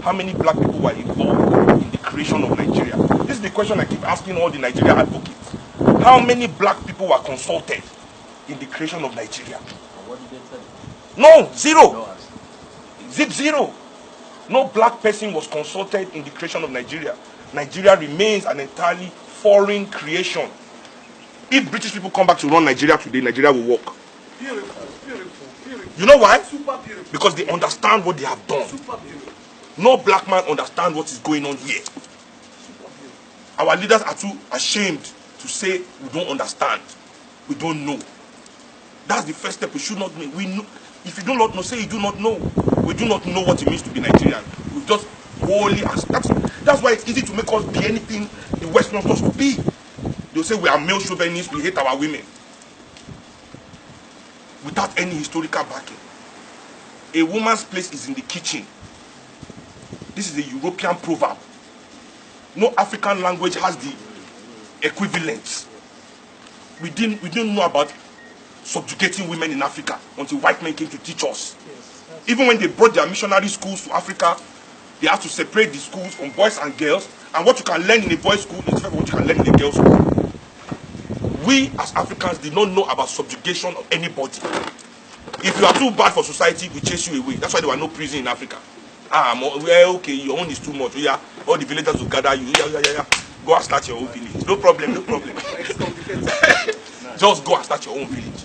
how many black people were involved in the creation of Nigeria? This is the question I keep asking all the Nigeria advocates. How many black people were consulted in the creation of Nigeria? What did they tell you? No, zero. Zero. No black person was consulted in the creation of Nigeria. Nigeria remains an entirely foreign creation. If British people come back to run Nigeria today, Nigeria will work. Beautiful, beautiful, beautiful. You know why? Super beautiful. Because they understand what they have done. Super beautiful. No black man understands what is going on here. Super beautiful. Our leaders are too ashamed to say we don't understand. We don't know. That's the first step. We should not know. We know. If you do not know, say you do not know. We do not know what it means to be Nigerian. We just wholly that's why it's easy to make us be anything the West wants us to be. They'll say we are male chauvinists, we hate our women. Without any historical backing. A woman's place is in the kitchen. This is a European proverb. No African language has the equivalent. We didn't know about subjugating women in Africa until white men came to teach us. Even when they brought their missionary schools to Africa, they had to separate the schools from boys and girls, and what you can learn in a boys' school is different from what you can learn in a girls' school. We as Africans did not know about subjugation of anybody. If you are too bad for society, we chase you away. That's why there were no prison in Africa. Well, okay, your own is too much. Yeah, all the villagers will gather you. Yeah. Go and start your own village. No problem, no problem. Just go and start your own village.